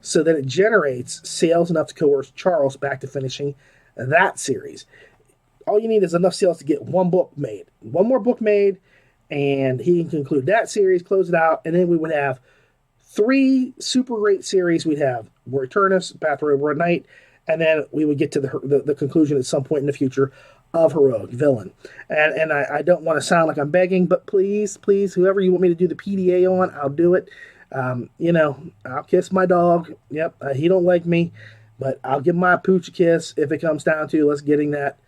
so that it generates sales enough to coerce Charles back to finishing that series. All you need is enough sales to get one book made. One more book made, and he can conclude that series, close it out, and then we would have 3 super great series. We'd have War Eternus, Bathrobe Knight, and then we would get to the conclusion at some point in the future of Heroic Villain. And I don't want to sound like I'm begging, but please, whoever you want me to do the PDA on, I'll do it. I'll kiss my dog. Yep, he don't like me, but I'll give my pooch a kiss if it comes down to let's getting that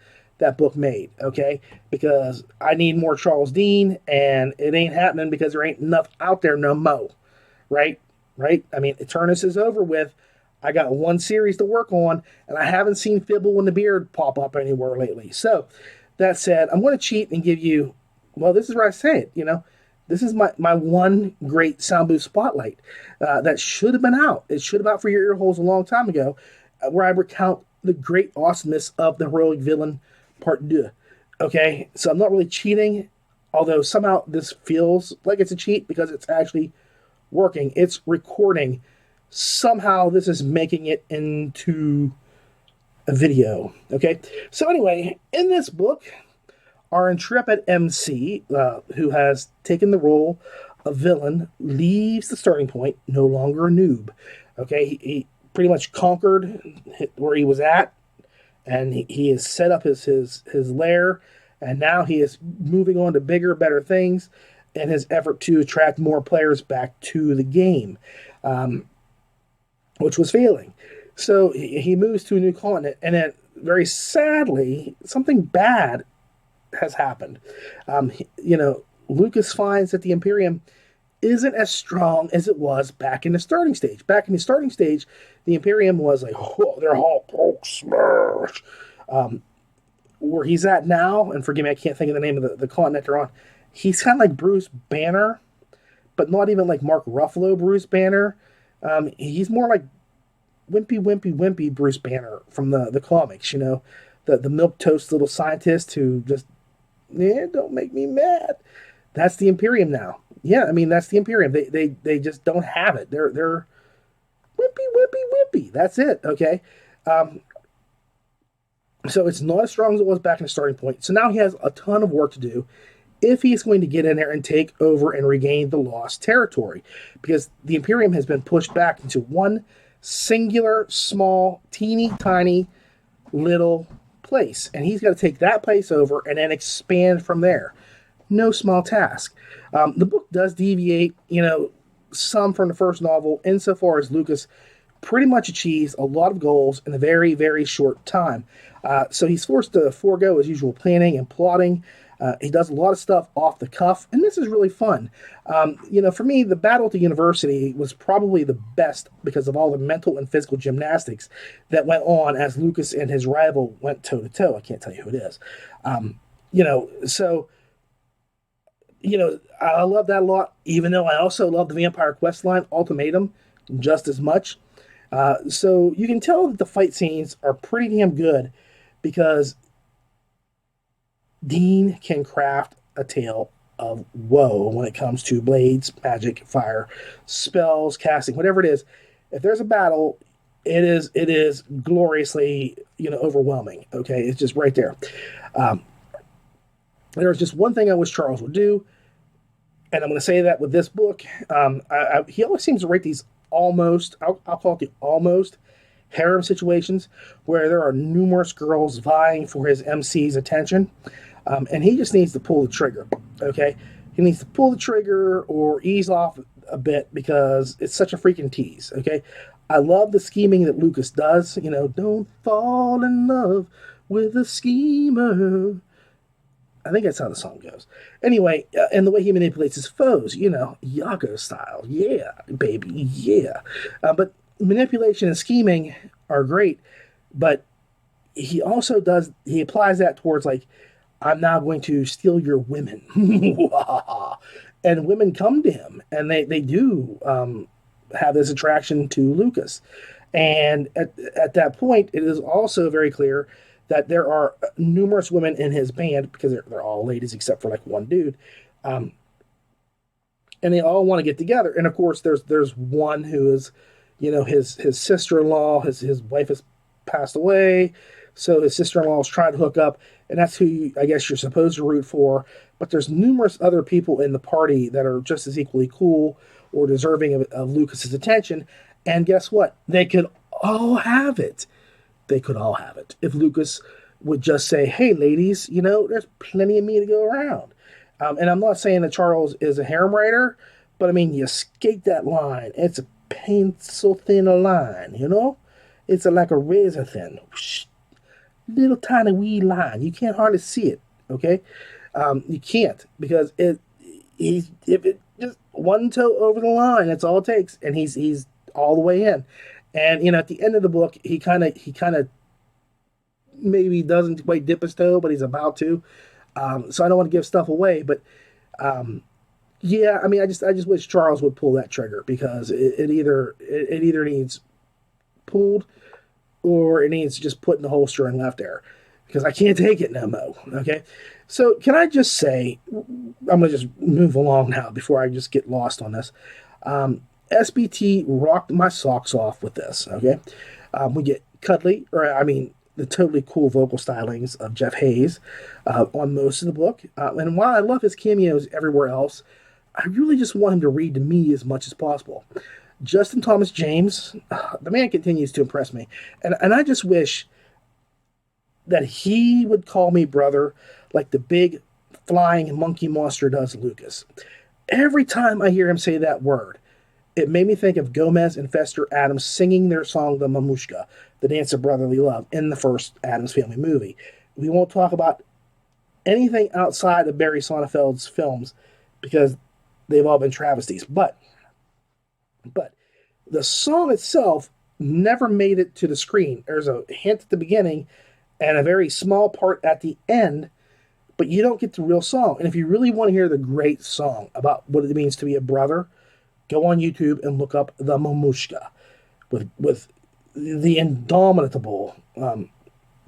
book made, okay? Because I need more Charles Dean, and it ain't happening because there ain't enough out there no mo, right? I mean, Eternus is over with. I got one series to work on, and I haven't seen Fibble and the Beard pop up anywhere lately. So, that said, I'm going to cheat and give you, well, this is where I say it, This is my one great sound booth spotlight that should have been out. It should have been out for your ear holes a long time ago, where I recount the great awesomeness of the Heroic Villain Part 2. Okay, so I'm not really cheating, although somehow this feels like it's a cheat because it's actually working. It's recording. Somehow this is making it into a video. Okay, so anyway, in this book, our intrepid MC, who has taken the role of villain, leaves the starting point no longer a noob. Okay, he pretty much conquered where he was at, and he has set up his lair, and now he is moving on to bigger, better things in his effort to attract more players back to the game, which was failing. So he moves to a new continent, and then very sadly, something bad has happened. Lucas finds that the Imperium isn't as strong as it was back in the starting stage. Back in the starting stage, the Imperium was like, oh, they're all Hulk smash. Where he's at now, and forgive me, I can't think of the name of the continent they're on, he's kind of like Bruce Banner, but not even like Mark Ruffalo Bruce Banner. He's more like wimpy Bruce Banner from the comics, the milquetoast little scientist who just, don't make me mad. That's the Imperium now. Yeah, I mean, that's the Imperium. They just don't have it. They're wimpy. That's it. Okay. So it's not as strong as it was back in the starting point. So now he has a ton of work to do if he's going to get in there and take over and regain the lost territory, because the Imperium has been pushed back into one singular, small, teeny tiny little place, and he's got to take that place over and then expand from there. No small task. The book does deviate, some from the first novel insofar as Lucas pretty much achieves a lot of goals in a very, very short time. So he's forced to forego his usual planning and plotting. He does a lot of stuff off the cuff, and this is really fun. For me, the battle at the university was probably the best because of all the mental and physical gymnastics that went on as Lucas and his rival went toe-to-toe. I can't tell you who it is. I love that a lot, even though I also love the Vampire Quest line, Ultimatum, just as much. So you can tell that the fight scenes are pretty damn good because Dean can craft a tale of woe when it comes to blades, magic, fire, spells, casting, whatever it is. If there's a battle, it is gloriously, overwhelming. Okay, it's just right there. There's just one thing I wish Charles would do, and I'm going to say that with this book. He always seems to write these almost, I'll call it the almost harem situations where there are numerous girls vying for his MC's attention. And he just needs to pull the trigger, okay? He needs to pull the trigger or ease off a bit because it's such a freaking tease, okay? I love the scheming that Lucas does. Don't fall in love with a schemer. I think that's how the song goes. Anyway, and the way he manipulates his foes, Yago style. Yeah, baby, yeah. But manipulation and scheming are great, but he also applies that towards, like, I'm now going to steal your women. And women come to him, and they do have this attraction to Lucas. And at that point, it is also very clear that there are numerous women in his band, because they're all ladies except for like one dude. And they all want to get together. And of course, there's one who is, his sister-in-law, his wife has passed away. So his sister-in-law is trying to hook up, and that's who I guess you're supposed to root for. But there's numerous other people in the party that are just as equally cool or deserving of Lucas's attention. And guess what? They could all have it. They could all have it if Lucas would just say, hey, ladies, there's plenty of me to go around. And I'm not saying that Charles is a harem writer, but I mean, you skate that line. It's a pencil thin line, It's like a razor thin. Little tiny wee line. You can't hardly see it, okay? You can't, because if it just one toe over the line, that's all it takes, and he's all the way in. And at the end of the book, he kind of maybe doesn't quite dip his toe, but he's about to. So I don't want to give stuff away, but yeah, I mean, I just wish Charles would pull that trigger, because it either needs pulled or it needs just put in the holster and left there, because I can't take it no more. Okay, so can I just say, I'm gonna just move along now before I just get lost on this. SBT rocked my socks off with this, okay? We get the totally cool vocal stylings of Jeff Hayes on most of the book. And while I love his cameos everywhere else, I really just want him to read to me as much as possible. Justin Thomas James, the man continues to impress me. And I just wish that he would call me brother like the big flying monkey monster does Lucas. Every time I hear him say that word, it made me think of Gomez and Fester Adams singing their song, The Mamushka, the Dance of Brotherly Love, in the first Addams Family movie. We won't talk about anything outside of Barry Sonnenfeld's films because they've all been travesties. But the song itself never made it to the screen. There's a hint at the beginning and a very small part at the end, but you don't get the real song. And if you really want to hear the great song about what it means to be a brother, go on YouTube and look up The Mamushka with the indomitable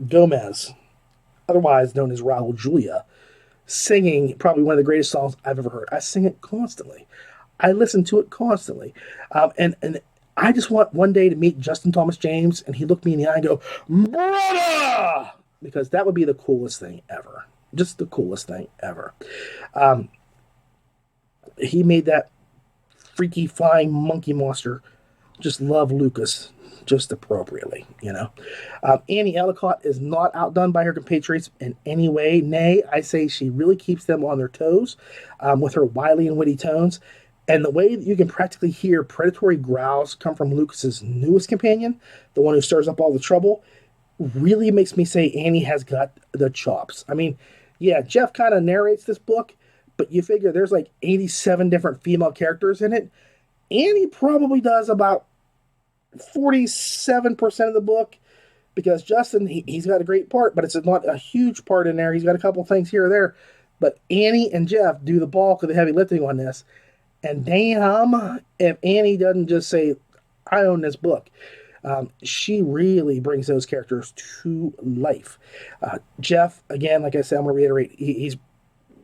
Gomez, otherwise known as Raul Julia, singing probably one of the greatest songs I've ever heard. I sing it constantly. I listen to it constantly. And I just want one day to meet Justin Thomas James, and he look me in the eye and go, brother! Because that would be the coolest thing ever. Just the coolest thing ever. He made that freaky flying monkey monster just love Lucas just appropriately, you know. Annie Ellicott is not outdone by her compatriots in any way. Nay, I say she really keeps them on their toes with her wily and witty tones. And the way that you can practically hear predatory growls come from Lucas's newest companion, the one who stirs up all the trouble, really makes me say Annie has got the chops. I mean, yeah, Jeff kind of narrates this book, but you figure there's like 87 different female characters in it. Annie probably does about 47% of the book, because Justin, he's got a great part, but it's not a huge part in there. He's got a couple things here or there. But Annie and Jeff do the bulk of the heavy lifting on this. And damn, if Annie doesn't just say, I own this book, she really brings those characters to life. Jeff, again, like I said, I'm going to reiterate, he's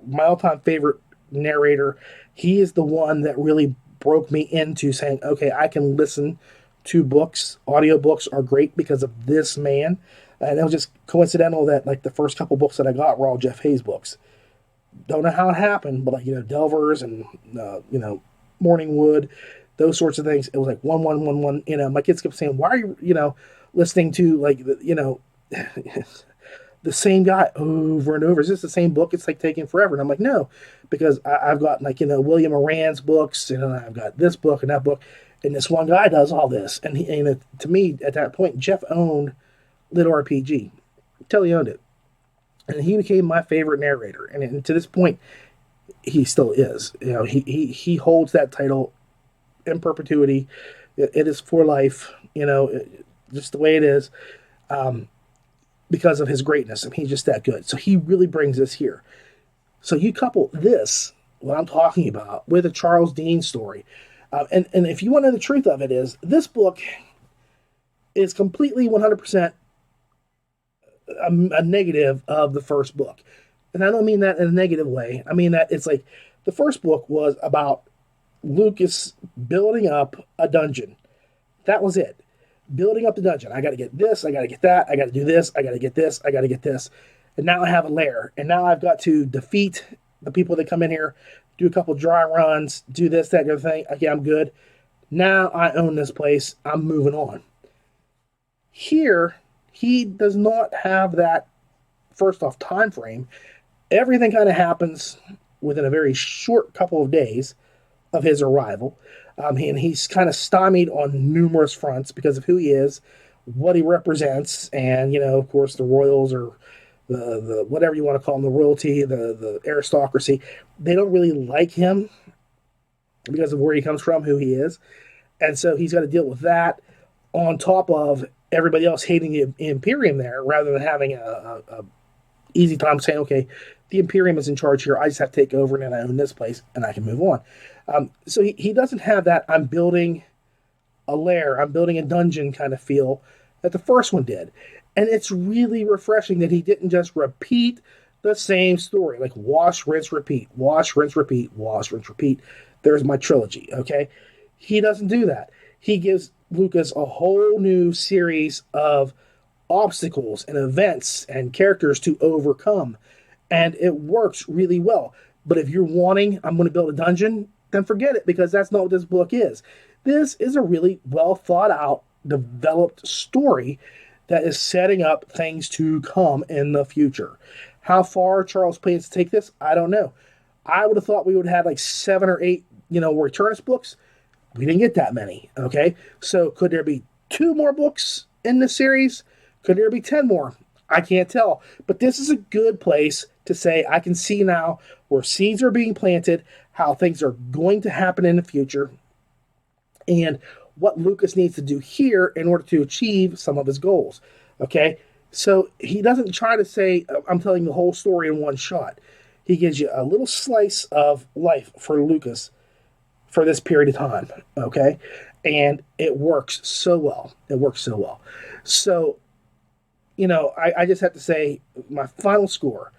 my all-time favorite narrator. He is the one that really broke me into saying, okay, I can listen to books. Audiobooks are great because of this man. And it was just coincidental that like the first couple books that I got were all Jeff Hayes books. Don't know how it happened, but like, you know, Delvers and, you know, Morningwood, those sorts of things. It was like 1, you know, my kids kept saying, why are you, you know, listening to like, you know, the same guy over and over? Is this the same book? It's like taking forever. And I'm like, no, because I've got like, you know, William Moran's books, and I've got this book and that book, and this one guy does all this. And he, and to me, at that point, Jeff owned LitRPG until he owned it. And he became my favorite narrator. And to this point, he still is. You know, he holds that title in perpetuity. It is for life, you know, just the way it is, because of his greatness. I mean, he's just that good. So he really brings this here. So you couple this, what I'm talking about, with a Charles Dean story. And if you want to know the truth of it is, this book is completely 100% a negative of the first book. And I don't mean that in a negative way. I mean that it's like the first book was about Lucas building up a dungeon. That was it. Building up the dungeon. I got to get this. I got to get that. I got to do this. I got to get this. I got to get this. And now I have a lair. And now I've got to defeat the people that come in here, do a couple dry runs, do this, that, and the other thing. Okay, I'm good. Now I own this place. I'm moving on. Here, he does not have that, first off, time frame. Everything kind of happens within a very short couple of days of his arrival. And he's kind of stymied on numerous fronts because of who he is, what he represents, and, you know, of course, the royals or the whatever you want to call them, the royalty, the aristocracy, they don't really like him because of where he comes from, who he is. And so he's got to deal with that on top of everybody else hating the Imperium there, rather than having a easy time saying, okay, the Imperium is in charge here. I just have to take over and then I own this place and I can move on. So he doesn't have that I'm building a lair, I'm building a dungeon kind of feel that the first one did. And it's really refreshing that he didn't just repeat the same story, like wash, rinse, repeat, wash, rinse, repeat, wash, rinse, repeat. There's my trilogy, okay? He doesn't do that. He gives Lucas a whole new series of obstacles and events and characters to overcome. And it works really well. But if you're wanting, I'm going to build a dungeon, then forget it, because that's not what this book is. This is a really well thought out, developed story that is setting up things to come in the future. How far Charles plans to take this, I don't know. I would have thought we would have had like 7 or 8, you know, Returnist books. We didn't get that many, okay? So could there be 2 more books in this series? Could there be 10 more? I can't tell. But this is a good place to say I can see now where seeds are being planted, how things are going to happen in the future, and what Lucas needs to do here in order to achieve some of his goals, okay? So he doesn't try to say, I'm telling the whole story in one shot. He gives you a little slice of life for Lucas for this period of time, okay? And it works so well. It works so well. So, you know, I just have to say my final score.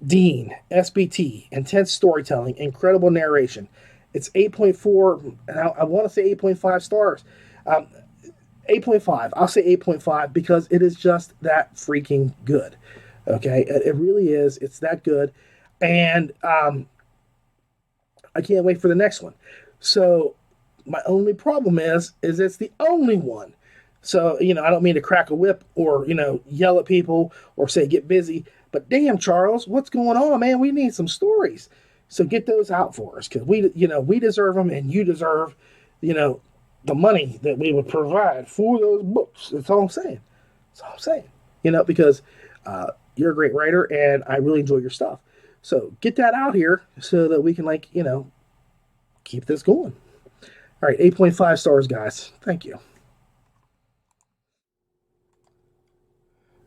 Dean, SBT, intense storytelling, incredible narration. It's 8.4, and I want to say 8.5 stars. 8.5. I'll say 8.5 because it is just that freaking good. Okay? It really is. It's that good. And I can't wait for the next one. So my only problem is it's the only one. So, I don't mean to crack a whip or, yell at people or say get busy. But damn, Charles, what's going on, man? We need some stories. So get those out for us because we deserve them, and you deserve, the money that we would provide for those books. That's all I'm saying. That's all I'm saying. Because you're a great writer, and I really enjoy your stuff. So get that out here so that we can, keep this going. All right, 8.5 stars, guys. Thank you.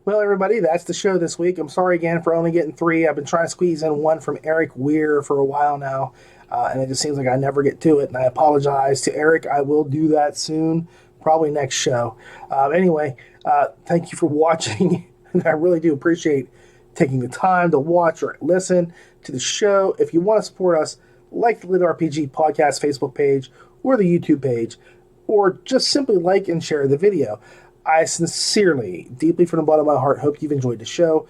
Well, everybody, that's the show this week. I'm sorry again for only getting 3. I've been trying to squeeze in one from Eric Weir for a while now, and it just seems like I never get to it, and I apologize to Eric. I will do that soon, probably next show. Anyway, thank you for watching, and I really do appreciate taking the time to watch or listen to the show. If you want to support us, like the LitRPG Podcast Facebook page or the YouTube page, or just simply like and share the video. I sincerely, deeply from the bottom of my heart, hope you've enjoyed the show.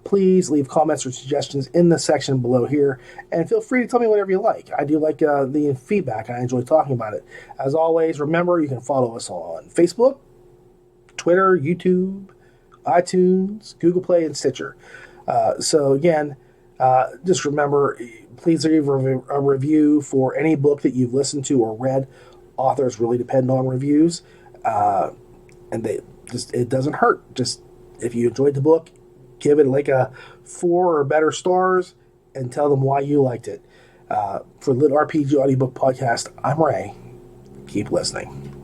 Please leave comments or suggestions in the section below here, and feel free to tell me whatever you like. I do like the feedback, and I enjoy talking about it. As always, remember, you can follow us on Facebook, Twitter, YouTube, iTunes, Google Play, and Stitcher. So again, just remember, please leave a review for any book that you've listened to or read. Authors really depend on reviews. And it doesn't hurt. Just if you enjoyed the book, give it like a 4 or better stars and tell them why you liked it. For LitRPG Audiobook Podcast, I'm Ray. Keep listening.